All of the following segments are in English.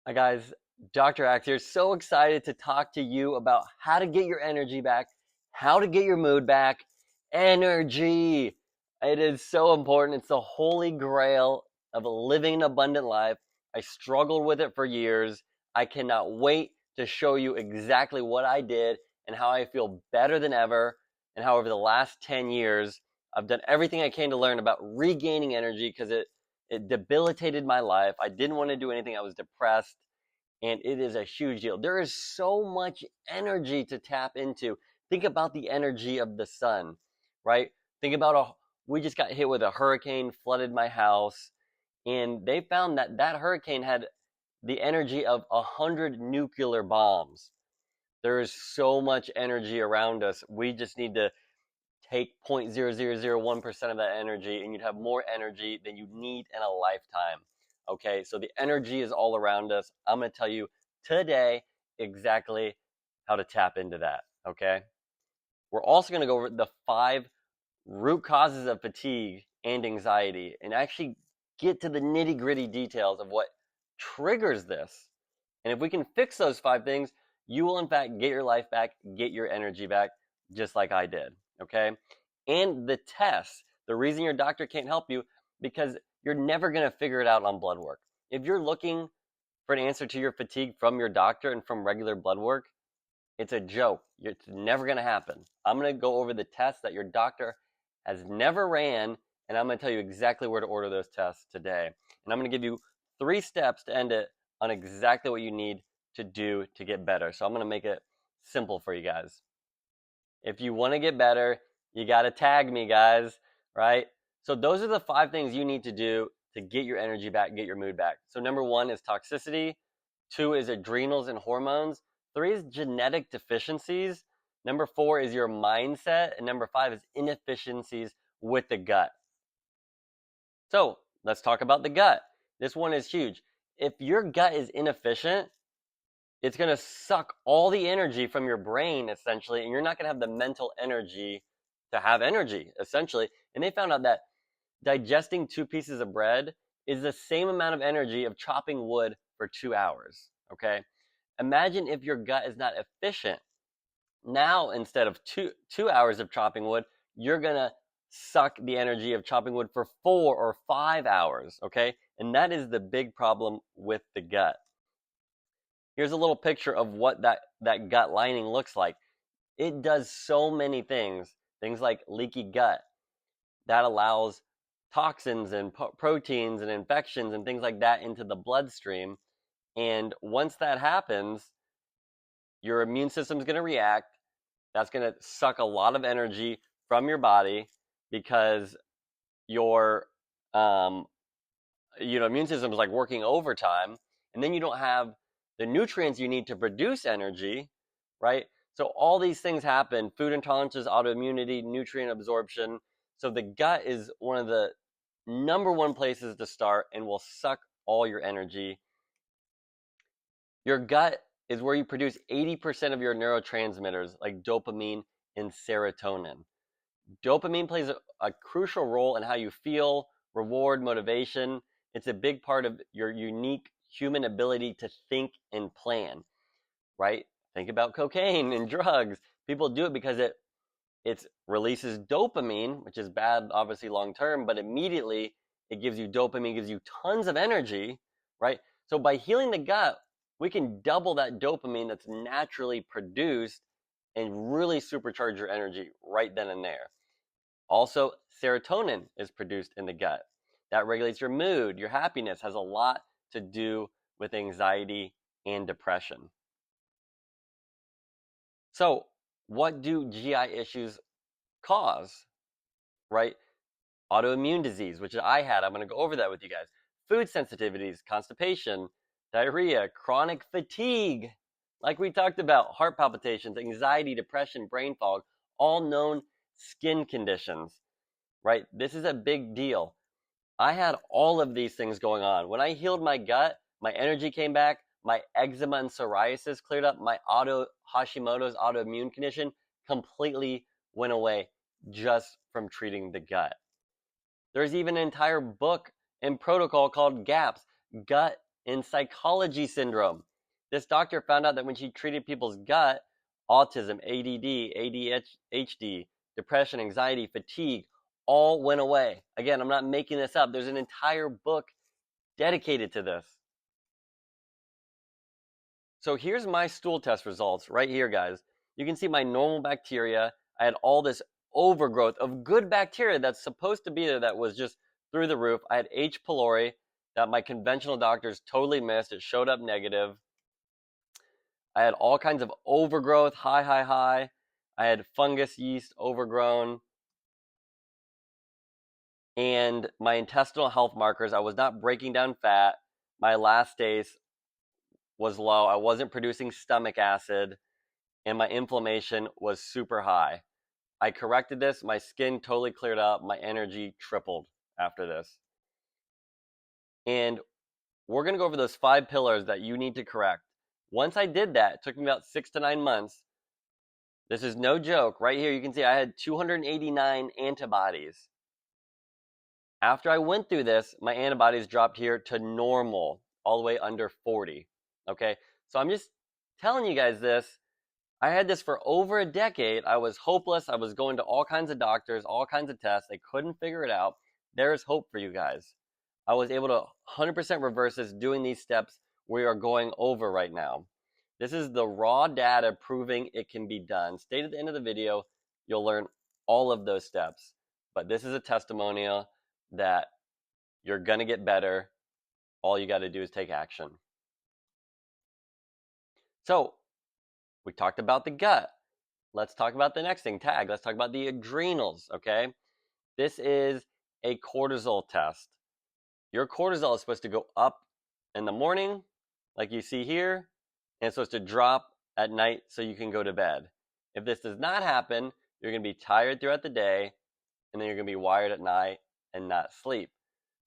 Hi guys, Dr. Axe here. So excited to talk to you about how to get your energy back, how to get your mood back. Energy. It is so important. It's the holy grail of living an abundant life. I struggled with it for years. I cannot wait to show you exactly what I did and how I feel better than ever. And how over the last 10 years, I've done everything I can to learn about regaining energy because it debilitated my life. I didn't want to do anything. I was depressed, and it is a huge deal. There is so much energy to tap into. Think about the energy of the sun, right? Think about we just got hit with a hurricane, flooded my house, and they found that that hurricane had the energy of 100 nuclear bombs. There is so much energy around us. We just need to take 0.0001% of that energy and you'd have more energy than you need in a lifetime. Okay, so the energy is all around us. I'm going to tell you today exactly how to tap into that. Okay, we're also going to go over the 5 root causes of fatigue and anxiety and actually get to the nitty gritty details of what triggers this. And if we can fix those 5 things, you will in fact get your life back, get your energy back, just like I did. Okay. And the tests, the reason your doctor can't help you, because you're never going to figure it out on blood work. If you're looking for an answer to your fatigue from your doctor and from regular blood work, it's a joke. It's never going to happen. I'm going to go over the tests that your doctor has never ran, and I'm going to tell you exactly where to order those tests today. And I'm going to give you 3 steps to end it on exactly what you need to do to get better. So I'm going to make it simple for you guys. If you want to get better, you got to tag me, guys, right? So those are the 5 things you need to do to get your energy back, get your mood back. So number 1 is toxicity. 2 is adrenals and hormones. 3 is genetic deficiencies. Number 4 is your mindset. And number 5 is inefficiencies with the gut. So let's talk about the gut. This one is huge. If your gut is inefficient, it's going to suck all the energy from your brain, essentially, and you're not going to have the mental energy to have energy, essentially. And they found out that digesting 2 pieces of bread is the same amount of energy of chopping wood for 2 hours. Okay. Imagine if your gut is not efficient. Now, instead of two hours of chopping wood, you're going to suck the energy of chopping wood for 4 or 5 hours. Okay. And that is the big problem with the gut. Here's a little picture of what that gut lining looks like. It does so many things. Things like leaky gut. That allows toxins and proteins and infections and things like that into the bloodstream. And once that happens, your immune system is going to react. That's going to suck a lot of energy from your body because your immune system is like working overtime, and then you don't have the nutrients you need to produce energy, right? So all these things happen: food intolerances, autoimmunity, nutrient absorption. So the gut is one of the number 1 places to start and will suck all your energy. Your gut is where you produce 80% of your neurotransmitters like dopamine and serotonin. Dopamine plays a crucial role in how you feel, reward, motivation. It's a big part of your unique human ability to think and plan, right? Think about cocaine and drugs. People do it because it releases dopamine, which is bad, obviously, long term, but immediately it gives you dopamine, gives you tons of energy, right? So by healing the gut, we can double that dopamine that's naturally produced and really supercharge your energy right then and there. Also, serotonin is produced in the gut. That regulates your mood, your happiness, has a lot to do with anxiety and depression. So, what do GI issues cause, right? Autoimmune disease, which I had. I'm going to go over that with you guys. Food sensitivities, constipation, diarrhea, chronic fatigue, like we talked about, heart palpitations, anxiety, depression, brain fog, all known skin conditions, right? This is a big deal. I had all of these things going on. When I healed my gut, my energy came back, my eczema and psoriasis cleared up, my Hashimoto's autoimmune condition completely went away just from treating the gut. There's even an entire book and protocol called GAPS, gut in psychology syndrome. This doctor found out that when she treated people's gut, autism, ADD, ADHD, depression, anxiety, fatigue, all went away. Again, I'm not making this up. There's an entire book dedicated to this. So here's my stool test results right here, guys. You can see my normal bacteria. I had all this overgrowth of good bacteria that's supposed to be there that was just through the roof. I had H. pylori that my conventional doctors totally missed. It showed up negative. I had all kinds of overgrowth, high. I had fungus yeast overgrown. And my intestinal health markers, I was not breaking down fat. My elastase was low. I wasn't producing stomach acid. And my inflammation was super high. I corrected this. My skin totally cleared up. My energy tripled after this. And we're going to go over those 5 pillars that you need to correct. Once I did that, it took me about 6 to 9 months. This is no joke. Right here, you can see I had 289 antibodies. After I went through this, my antibodies dropped here to normal, all the way under 40. Okay, so I'm just telling you guys this. I had this for over a decade. I was hopeless. I was going to all kinds of doctors, all kinds of tests. They couldn't figure it out. There is hope for you guys. I was able to 100% reverse this doing these steps we are going over right now. This is the raw data proving it can be done. Stay to the end of the video. You'll learn all of those steps. But this is a testimonial that you're going to get better. All you got to do is take action. So, we talked about the gut. Let's talk about the next thing, tag. Let's talk about the adrenals, okay? This is a cortisol test. Your cortisol is supposed to go up in the morning, like you see here, and it's supposed to drop at night so you can go to bed. If this does not happen, you're going to be tired throughout the day, and then you're going to be wired at night and not sleep.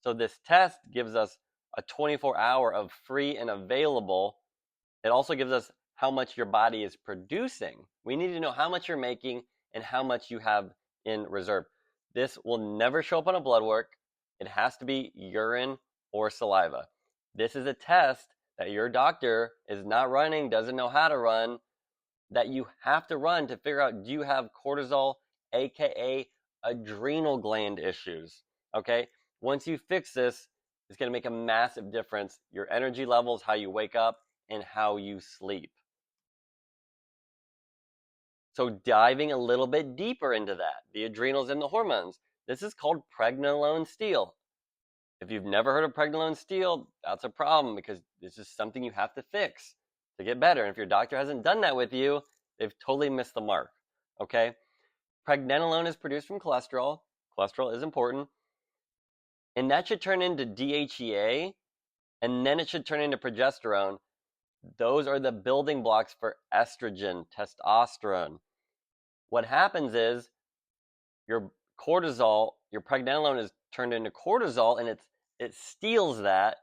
So this test gives us a 24-hour of free and available. It also gives us how much your body is producing. We need to know how much you're making and how much you have in reserve. This will never show up on a blood work. It has to be urine or saliva. This is a test that your doctor is not running, doesn't know how to run, that you have to run to figure out, do you have cortisol, aka adrenal gland issues? Okay? Once you fix this, it's going to make a massive difference. Your energy levels, how you wake up, and how you sleep. So diving a little bit deeper into that, the adrenals and the hormones. This is called pregnenolone steal. If you've never heard of pregnenolone steal, that's a problem because this is something you have to fix to get better. And if your doctor hasn't done that with you, they've totally missed the mark. Okay? Pregnenolone is produced from cholesterol. Cholesterol is important. And that should turn into DHEA, and then it should turn into progesterone. Those are the building blocks for estrogen, testosterone. What happens is your cortisol, your pregnenolone is turned into cortisol, and it steals that,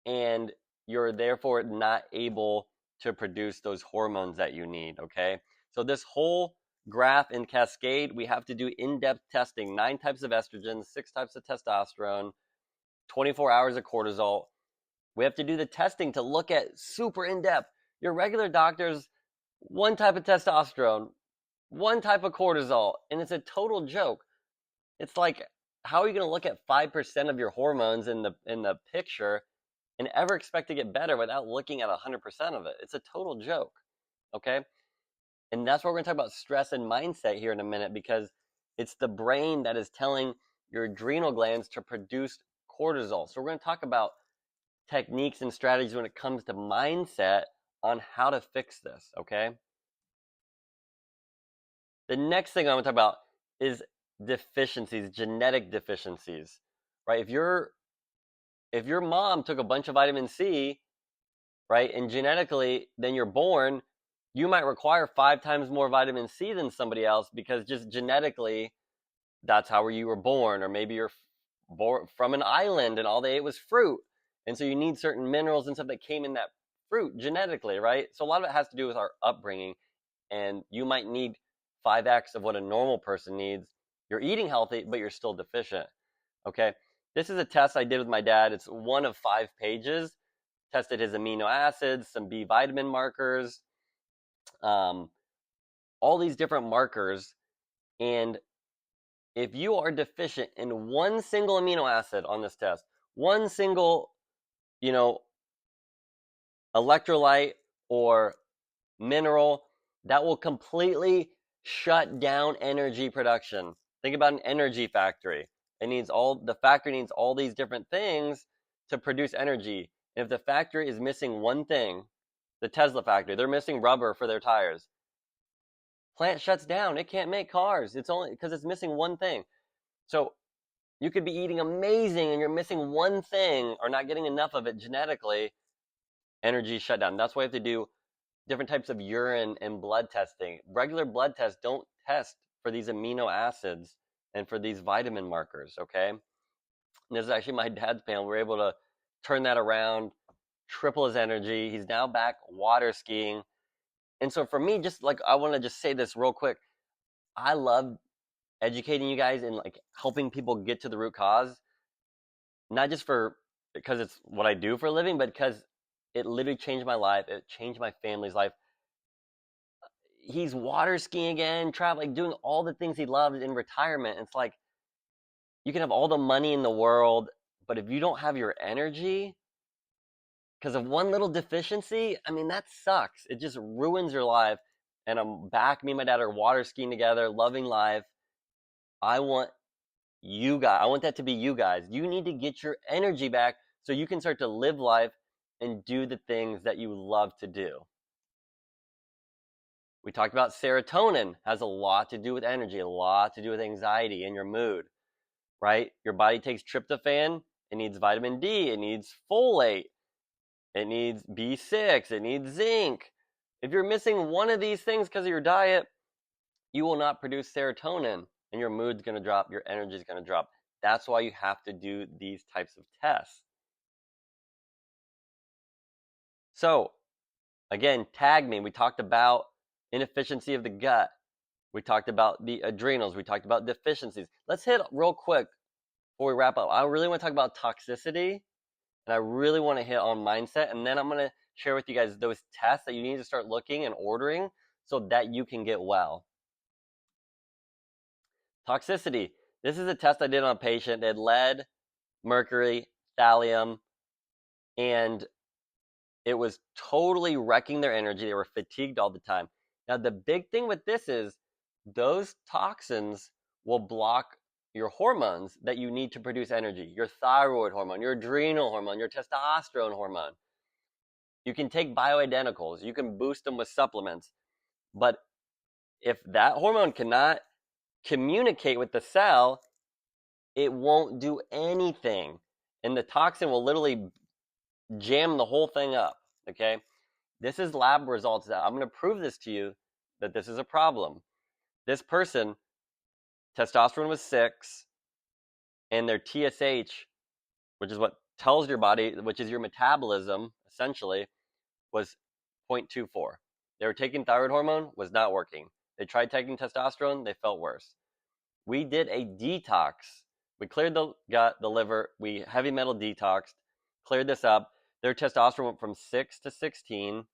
and you're therefore not able to produce those hormones that you need, okay? So this whole graph in cascade, we have to do in-depth testing, 9 types of estrogen, 6 types of testosterone, 24 hours of cortisol. We have to do the testing to look at super in-depth. Your regular doctor's 1 type of testosterone, 1 type of cortisol, and it's a total joke. It's like, how are you going to look at 5% of your hormones in the picture and ever expect to get better without looking at 100% of it? It's a total joke, okay? And that's why we're going to talk about stress and mindset here in a minute, because it's the brain that is telling your adrenal glands to produce cortisol. So we're going to talk about techniques and strategies when it comes to mindset on how to fix this, okay? The next thing I want to talk about is deficiencies, genetic deficiencies, right? If your mom took a bunch of vitamin C, right, and genetically, then you're born, you might require 5 times more vitamin C than somebody else because just genetically, that's how you were born. Or maybe you're born from an island and all they ate was fruit. And so you need certain minerals and stuff that came in that fruit genetically, right? So a lot of it has to do with our upbringing. And you might need 5x of what a normal person needs. You're eating healthy, but you're still deficient, okay? This is a test I did with my dad. It's 1 of 5 pages. tested his amino acids, some B vitamin markers, um, all these different markers. And if you are deficient in one single amino acid on this test, one single, you know, electrolyte or mineral, that will completely shut down energy production. Think about an energy factory. The factory needs all these different things to produce energy. And if the factory is missing one thing, the Tesla factory, they're missing rubber for their tires. Plant shuts down. It can't make cars. It's only because it's missing one thing. So you could be eating amazing and you're missing one thing or not getting enough of it genetically. Energy shut down. That's why you have to do different types of urine and blood testing. Regular blood tests don't test for these amino acids and for these vitamin markers, okay? And this is actually my dad's panel. We're able to turn that around, triple his energy. He's now back water skiing. And so for me, just like, I want to just say this real quick. I love educating you guys and like helping people get to the root cause, not just because it's what I do for a living, but because it literally changed my life. It changed my family's life. He's water skiing again, traveling, doing all the things he loved in retirement. It's like you can have all the money in the world, but if you don't have your energy because of one little deficiency, I mean, that sucks. It just ruins your life. And I'm back. Me and my dad are water skiing together, loving life. I want that to be you guys. You need to get your energy back so you can start to live life and do the things that you love to do. We talked about serotonin has a lot to do with energy, a lot to do with anxiety and your mood, right? Your body takes tryptophan, it needs vitamin D, it needs folate, it needs B6, it needs zinc. If you're missing one of these things because of your diet, you will not produce serotonin and your mood's going to drop, your energy is going to drop. That's why you have to do these types of tests. So, again, tag me. We talked about inefficiency of the gut. We talked about the adrenals. We talked about deficiencies. Let's hit real quick before we wrap up. I really want to talk about toxicity, and I really want to hit on mindset. And then I'm going to share with you guys those tests that you need to start looking and ordering so that you can get well. Toxicity. This is a test I did on a patient. They had lead, mercury, thallium, and it was totally wrecking their energy. They were fatigued all the time. Now, the big thing with this is those toxins will block your hormones that you need to produce energy. Your thyroid hormone, your adrenal hormone, your testosterone hormone. You can take bioidenticals. You can boost them with supplements. But if that hormone cannot communicate with the cell, it won't do anything. And the toxin will literally jam the whole thing up, okay? This is lab results. I'm going to prove this to you that this is a problem. This person, testosterone was 6, and their TSH, which is what tells your body, which is your metabolism, essentially, was 0.24. They were taking thyroid hormone, was not working. They tried taking testosterone, they felt worse. We did a detox. We cleared the gut, the liver, we heavy metal detoxed, cleared this up. Their testosterone went from 6 to 16.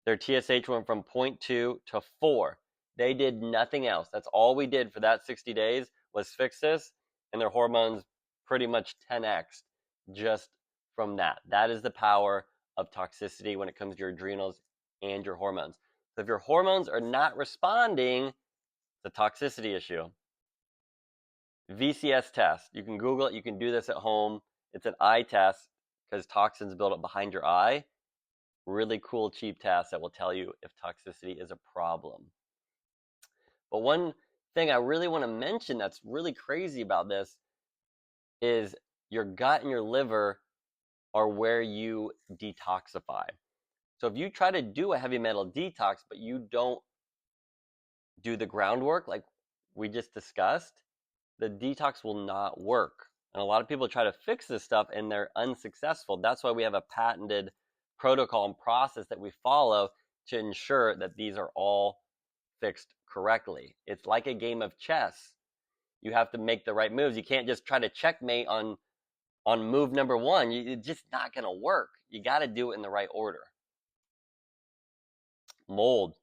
Their TSH went from 0.2 to 4. They did nothing else. That's all we did for that 60 days was fix this, and their hormones pretty much 10x just from that. That is the power of toxicity when it comes to your adrenals and your hormones. So if your hormones are not responding, it's a toxicity issue. VCS test. You can Google it. You can do this at home. It's an eye test because toxins build up behind your eye. Really cool, cheap test that will tell you if toxicity is a problem. But one thing I really want to mention that's really crazy about this is your gut and your liver are where you detoxify. So if you try to do a heavy metal detox, but you don't do the groundwork like we just discussed, the detox will not work. And a lot of people try to fix this stuff and they're unsuccessful. That's why we have a patented protocol and process that we follow to ensure that these are all fixed correctly. It's like a game of chess. You have to make the right moves. You can't just try to checkmate on on move number one, it's just not going to work. You got to do it in the right order. Mold.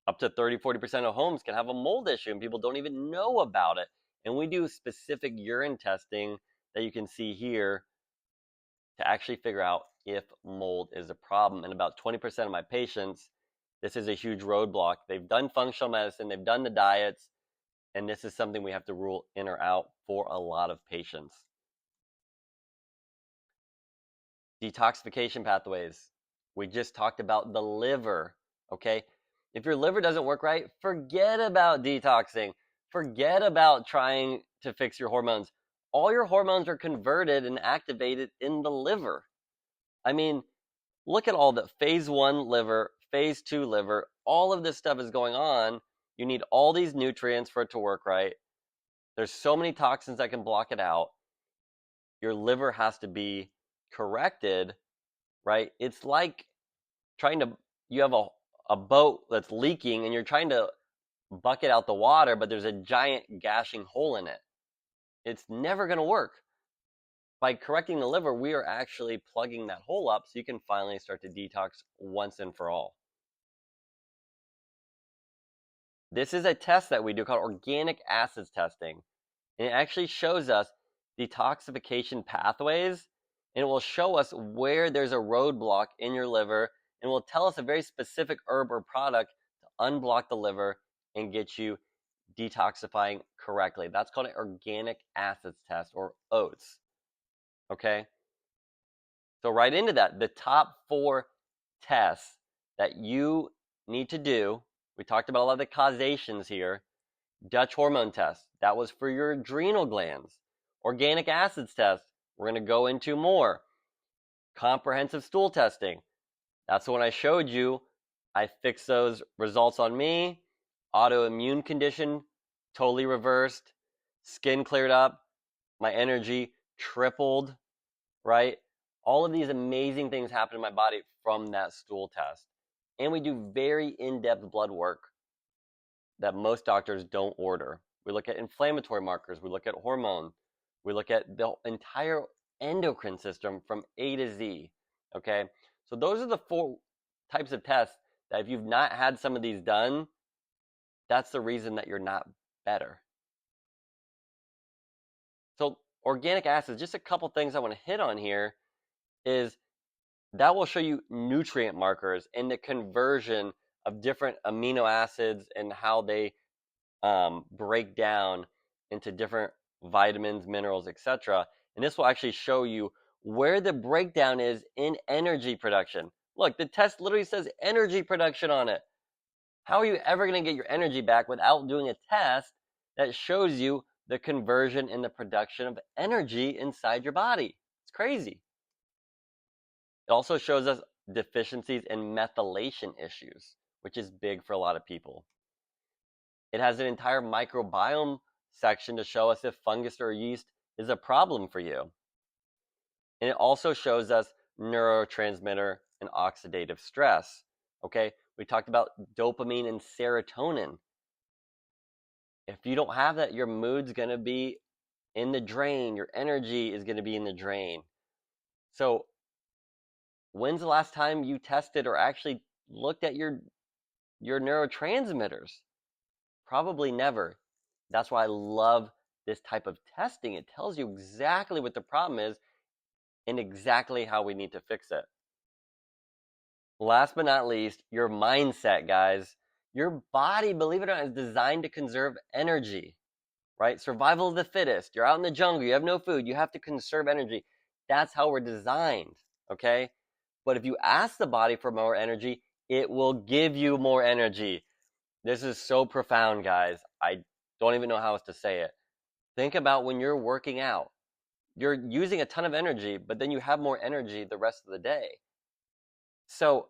Up to 30-40% of homes can have a mold issue and people don't even know about it. And we do specific urine testing that you can see here to actually figure out if mold is a problem. And about 20% of my patients, this is a huge roadblock. They've done functional medicine, they've done the diets, and this is something we have to rule in or out for a lot of patients. Detoxification pathways. We just talked about the liver, okay? If your liver doesn't work right, forget about detoxing. Forget about trying to fix your hormones. All your hormones are converted and activated in the liver. I mean, look at all the phase 1 liver, phase 2 liver, all of this stuff is going on. You need all these nutrients for it to work right. There's so many toxins that can block it out. Your liver has to be corrected, right? It's like you have a boat that's leaking and you're trying to bucket out the water, but there's a giant gashing hole in it. It's never going to work. By correcting the liver, we are actually plugging that hole up so you can finally start to detox once and for all. This is a test that we do called organic acids testing. And it actually shows us detoxification pathways, and it will show us where there's a roadblock in your liver, and will tell us a very specific herb or product to unblock the liver and get you detoxifying correctly. That's called an organic acids test, or OATS. Okay? So right into that, the top 4 tests that you need to do. We talked about a lot of the causations here. Dutch hormone test, that was for your adrenal glands. Organic acids test, we're going to go into more. Comprehensive stool testing, that's the one I showed you. I fixed those results on me. Autoimmune condition, totally reversed. Skin cleared up. My energy tripled, right? All of these amazing things happen in my body from that stool test. And we do very in-depth blood work that most doctors don't order. We look at inflammatory markers. We look at hormone. We look at the entire endocrine system from A to Z, okay? So those are the 4 types of tests that if you've not had some of these done, that's the reason that you're not better. So organic acids, just a couple things I want to hit on here is that will show you nutrient markers and the conversion of different amino acids and how they break down into different vitamins, minerals, etc. And this will actually show you where the breakdown is in energy production. Look, the test literally says energy production on it. How are you ever going to get your energy back without doing a test that shows you the conversion and the production of energy inside your body? It's crazy. It also shows us deficiencies in methylation issues, which is big for a lot of people. It has an entire microbiome section to show us if fungus or yeast is a problem for you. And it also shows us neurotransmitter and oxidative stress. Okay, we talked about dopamine and serotonin. If you don't have that, your mood's going to be in the drain. Your energy is going to be in the drain. So when's the last time you tested or actually looked at your neurotransmitters? Probably never. That's why I love this type of testing. It tells you exactly what the problem is and exactly how we need to fix it. Last but not least, your mindset, guys. Your body, believe it or not, is designed to conserve energy, right? Survival of the fittest. You're out in the jungle, you have no food, you have to conserve energy. That's how we're designed, okay? But if you ask the body for more energy, it will give you more energy. This is so profound, guys. I don't even know how else to say it. Think about when you're working out. You're using a ton of energy, but then you have more energy the rest of the day. So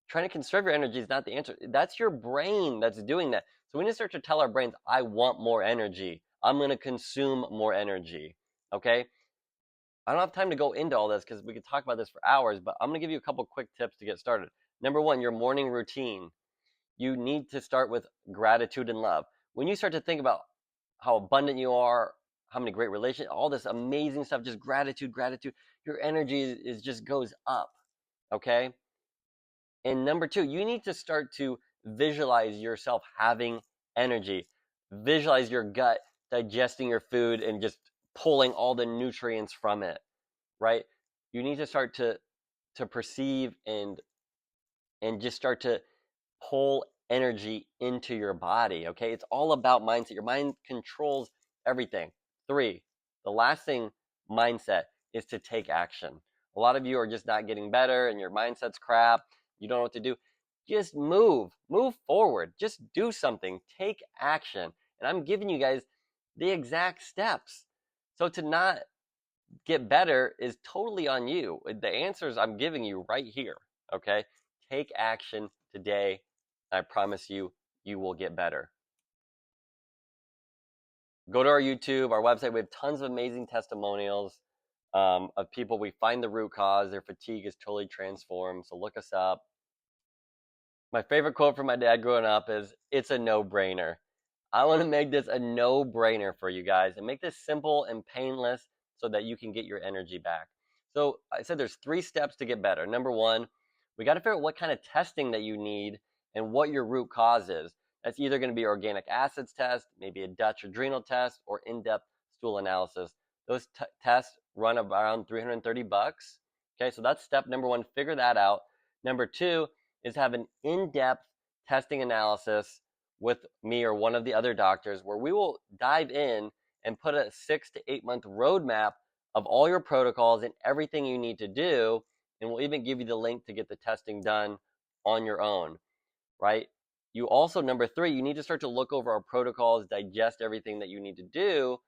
trying to conserve your energy is not the answer. That's your brain that's doing that. So we need to start to tell our brains, I want more energy. I'm going to consume more energy, okay? I don't have time to go into all this because we could talk about this for hours, but I'm going to give you a couple quick tips to get started. Number 1, your morning routine. You need to start with gratitude and love. When you start to think about how abundant you are, how many great relations, all this amazing stuff, just gratitude, gratitude. Your energy is just goes up, okay? And number two, you need to start to visualize yourself having energy. Visualize your gut digesting your food and just pulling all the nutrients from it, right? You need to start to perceive and just start to pull energy into your body, okay? It's all about mindset. Your mind controls everything. Three, the last thing, mindset, is to take action. A lot of you are just not getting better and your mindset's crap. You don't know what to do. Just move forward. Just do something. Take action. And I'm giving you guys the exact steps. So to not get better is totally on you. The answers I'm giving you right here, okay? Take action today. I promise you, you will get better. Go to our YouTube, our website. We have tons of amazing testimonials of people. We find the root cause. Their fatigue is totally transformed. So look us up. My favorite quote from my dad growing up is, "It's a no-brainer." I want to make this a no-brainer for you guys and make this simple and painless so that you can get your energy back. So I said there's 3 steps to get better. Number 1, we got to figure out what kind of testing that you need and what your root cause is. That's either going to be organic acids test, maybe a Dutch adrenal test, or in-depth stool analysis. Those tests run around $330. Okay, so that's step number 1. Figure that out. Number 2 is have an in-depth testing analysis with me or one of the other doctors where we will dive in and put a 6 to 8 month roadmap of all your protocols and everything you need to do. And we'll even give you the link to get the testing done on your own, right? You also, number 3, you need to start to look over our protocols, digest everything that you need to do.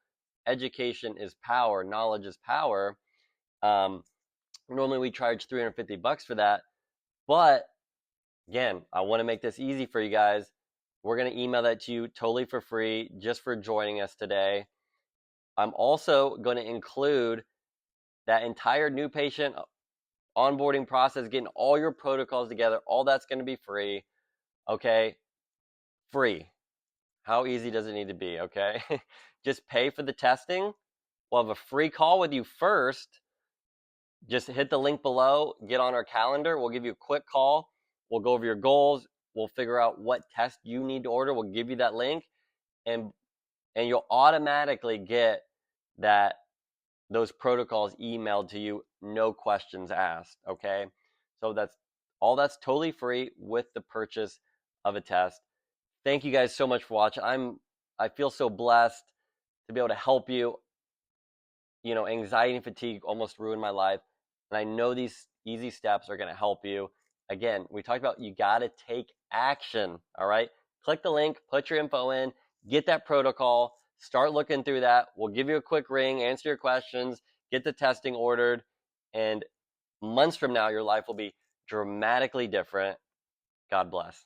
Education is power. Knowledge is power. Normally we charge $350 for that. But again, I want to make this easy for you guys. We're going to email that to you totally for free just for joining us today. I'm also going to include that entire new patient onboarding process, getting all your protocols together. All that's going to be free. Okay? Free. How easy does it need to be? Okay? Just pay for the testing. We'll have a free call with you first. Just hit the link below. Get on our calendar. We'll give you a quick call. We'll go over your goals. We'll figure out what test you need to order. We'll give you that link, and you'll automatically get those protocols emailed to you, no questions asked, okay? So that's totally free with the purchase of a test. Thank you guys so much for watching. I feel so blessed to be able to help you. You know, anxiety and fatigue almost ruined my life, and I know these easy steps are going to help you. Again, we talked about you got to take action, all right? Click the link, put your info in, get that protocol, start looking through that. We'll give you a quick ring, answer your questions, get the testing ordered, and months from now, your life will be dramatically different. God bless.